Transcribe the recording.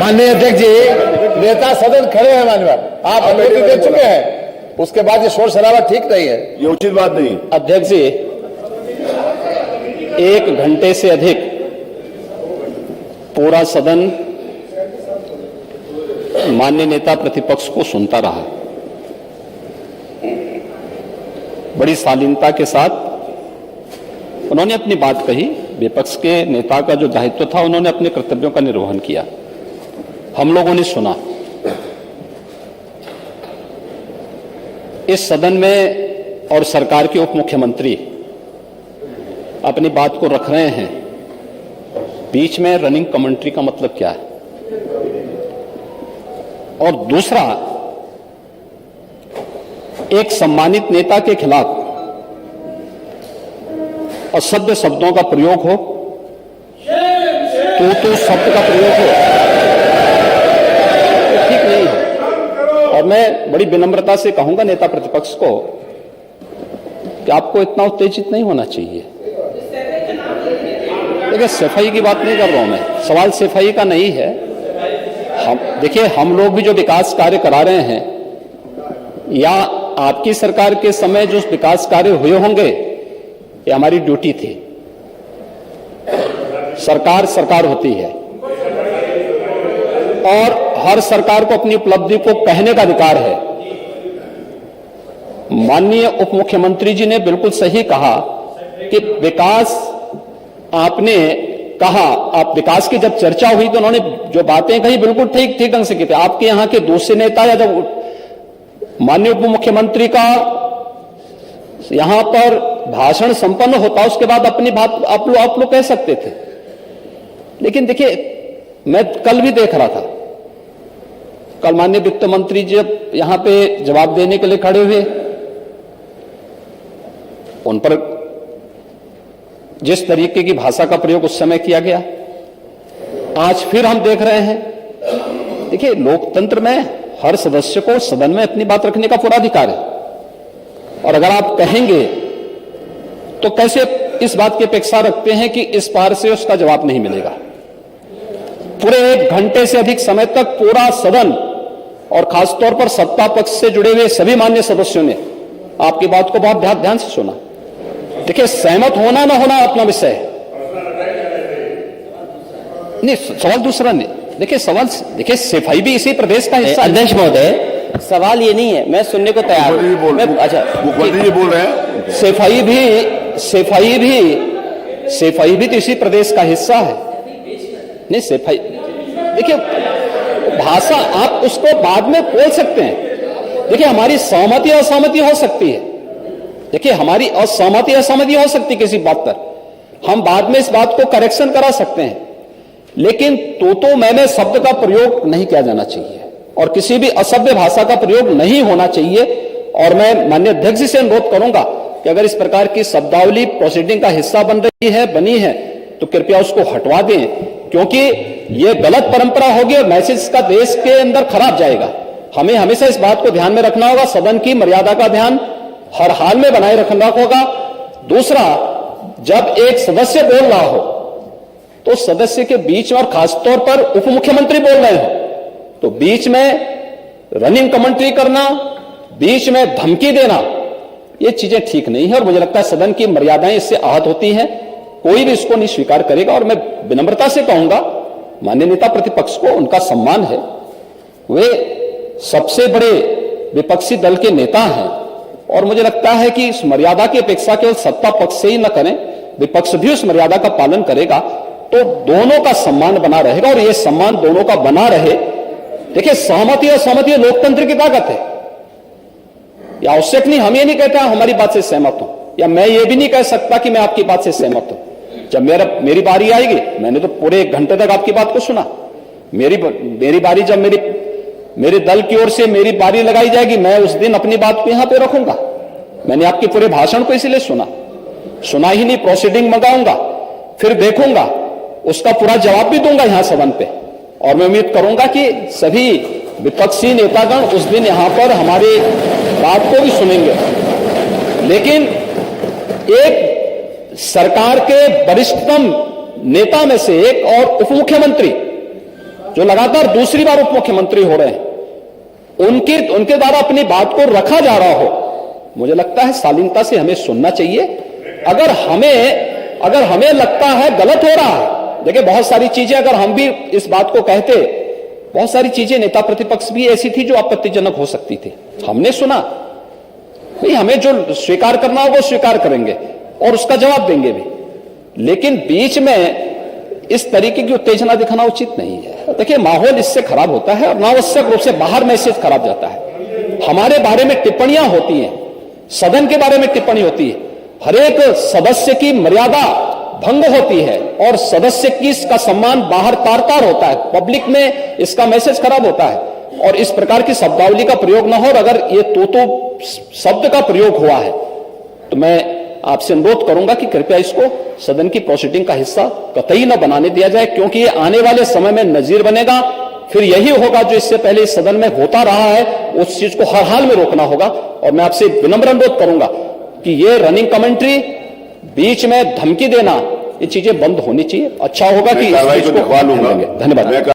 माननीय अध्यक्ष जी, नेता सदन खड़े हैं माननीय आप अनुमति दे चुके हैं, उसके बाद ये शोर शराबा ठीक नहीं है, ये उचित बात नहीं। अध्यक्ष जी, 1 घंटे से अधिक पूरा सदन माननीय नेता प्रतिपक्ष को सुनता रहा। बड़ी शालीनता के साथ उन्होंने अपनी बात कही। विपक्ष के नेता का जो दायित्व था, उन्होंने अपने कर्तव्यों का निर्वहन किया। हम लोगों ने सुना। इस सदन में और सरकार के उप मुख्यमंत्री अपनी बात को रख रहे हैं, बीच में रनिंग कमेंट्री का मतलब क्या है? और दूसरा, एक सम्मानित नेता के खिलाफ असभ्य शब्दों का प्रयोग हो, तो शब्द का प्रयोग हो, तो ठीक नहीं है। और मैं बड़ी विनम्रता से कहूंगा नेता प्रतिपक्ष को कि आपको इतना उत्तेजित नहीं होना चाहिए। देखिए, सफाई की बात नहीं कर रहा हूं मैं, सवाल सफाई का नहीं है। देखिए, हम लोग भी जो विकास कार्य करा रहे हैं, या आपकी सरकार के समय जो विकास कार्य हुए होंगे, ये हमारी ड्यूटी थी। सरकार सरकार होती है और हर सरकार को अपनी उपलब्धि को कहने का अधिकार है। माननीय उप मुख्यमंत्री जी ने बिल्कुल सही कहा कि विकास, आपने कहा, आप विकास की जब चर्चा हुई तो उन्होंने जो बातें कही बिल्कुल ठीक ढंग से की थी। आपके यहां के दूसरे नेता या जब माननीय उप मुख्यमंत्री का यहां पर भाषण संपन्न होता, उसके बाद अपनी बात आप लोग कह सकते थे। लेकिन देखिए, मैं कल भी देख रहा था, कल माननीय वित्त मंत्री जी जब यहां पे जवाब देने के लिए खड़े हुए, उन पर जिस तरीके की भाषा का प्रयोग उस समय किया गया, आज फिर हम देख रहे हैं। देखिए, लोकतंत्र में हर सदस्य को सदन में अपनी बात रखने का पूरा अधिकार है, और अगर आप कहेंगे तो कैसे इस बात की अपेक्षा रखते हैं कि इस पार से उसका जवाब नहीं मिलेगा? पूरे 1 घंटे से अधिक समय तक पूरा सदन और खासतौर पर सत्ता पक्ष से जुड़े हुए सभी मान्य सदस्यों ने आपकी बात को बहुत ध्यान से सुना। देखिए, सहमत होना ना होना अपना विषय है, नहीं सवाल दूसरा नहीं। देखिए, सवाल, देखिए सफाई भी इसी प्रदेश का हिस्सा। अध्यक्ष महोदय, सवाल ये नहीं है, मैं सुनने को तैयार हूं। अच्छा, मुख्यमंत्री बोल रहे हैं, सफाई भी तो इसी प्रदेश का हिस्सा है। नहीं, सफाई, देखिए भाषा आप उसको बाद में बोल सकते हैं। देखिए, हमारी सहमति असहमति हो सकती है। देखिए, हमारी असहमति असहमति हो सकती है किसी बात पर, हम बाद में इस बात को करेक्शन करा सकते हैं। लेकिन तो मैंने शब्द का प्रयोग नहीं किया जाना चाहिए और किसी भी असभ्य भाषा का प्रयोग नहीं होना चाहिए। और मैं माननीय अध्यक्ष जी से अनुरोध करूंगा कि अगर इस प्रकार की शब्दावली प्रोसीडिंग का हिस्सा बनी है तो कृपया उसको हटवा दें, क्योंकि यह गलत परंपरा होगी और मैसेज का देश के अंदर खराब जाएगा। हमें हमेशा इस बात को ध्यान में रखना होगा, सदन की मर्यादा का ध्यान हर हाल में बनाए रखना होगा। दूसरा, जब एक सदस्य बोल रहा हो तो सदस्य के बीच में, और खासतौर पर उप मुख्यमंत्री बोल रहे हो, तो बीच में रनिंग कमेंट्री करना, बीच में धमकी देना, ये चीजें ठीक नहीं है। और मुझे लगता है सदन की मर्यादाएं इससे आहत होती हैं, कोई भी इसको नहीं स्वीकार करेगा। और मैं विनम्रता से कहूंगा माननीय नेता प्रतिपक्ष को, उनका सम्मान है, वे सबसे बड़े विपक्षी दल के नेता हैं, और मुझे लगता है कि इस मर्यादा की अपेक्षा केवल सत्ता पक्ष से ही न करें, विपक्ष भी उस मर्यादा का पालन करेगा तो दोनों का सम्मान बना रहेगा। और यह सम्मान दोनों का बना रहे। देखिए, सहमति और सहमति लोकतंत्र की ताकत है, यह आवश्यक नहीं। हम ये नहीं कहते हमारी बात से सहमत हो, या मैं ये भी नहीं कह सकता कि मैं आपकी बात से सहमत हूं। जब मेरी बारी आएगी, मैंने तो पूरे 1 घंटे तक आपकी बात को सुना। मेरी बारी, जब मेरे दल की ओर से मेरी बारी लगाई जाएगी, मैं उस दिन अपनी बात को यहां पे रखूंगा। मैंने आपके पूरे भाषण को इसलिए सुना ही नहीं, प्रोसीडिंग मंगाऊंगा, फिर देखूंगा, उसका पूरा जवाब भी दूंगा यहां सदन पे। और मैं उम्मीद करूंगा कि सभी विपक्षी नेतागण उस दिन यहां पर हमारी बात को भी सुनेंगे। लेकिन एक सरकार के वरिष्ठतम नेता में से एक और उप मुख्यमंत्री जो लगातार दूसरी बार उप मुख्यमंत्री हो रहे हैं, उनके द्वारा अपनी बात को रखा जा रहा हो, मुझे लगता है शालीनता से हमें सुनना चाहिए। अगर हमें लगता है गलत हो रहा है, देखिए बहुत सारी चीजें अगर हम भी इस बात को कहते, बहुत सारी चीजें नेता प्रतिपक्ष भी ऐसी थी जो आपत्तिजनक हो सकती थी, हमने सुना। भाई हमें जो स्वीकार करना हो वो स्वीकार करेंगे और उसका जवाब देंगे भी, लेकिन बीच में इस तरीके की उत्तेजना दिखाना उचित नहीं है। देखिए माहौल इससे खराब होता है और अनावश्यक रूप से बाहर मैसेज खराब जाता है। हमारे बारे में टिप्पणियां होती हैं, सदन के बारे में टिप्पणी होती है, हर एक सदस्य की मर्यादा भंग होती है और सदस्य की इसका सम्मान बाहर तार तार होता है, पब्लिक में इसका मैसेज खराब होता है और इस प्रकार की शब्दावली का प्रयोग ना हो। और अगर ये तो शब्द का प्रयोग हुआ है तो मैं आपसे अनुरोध करूंगा कि कृपया इसको सदन की प्रोसीडिंग का हिस्सा कतई न बनाने दिया जाए, क्योंकि ये आने वाले समय में नजीर बनेगा। फिर यही होगा जो इससे पहले इस सदन में होता रहा है, उस चीज को हर हाल में रोकना होगा। और मैं आपसे विनम्र अनुरोध करूंगा कि ये रनिंग कमेंट्री, बीच में धमकी देना, ये चीजें बंद होनी चाहिए। अच्छा होगा कि इस चीज को धन्यवाद।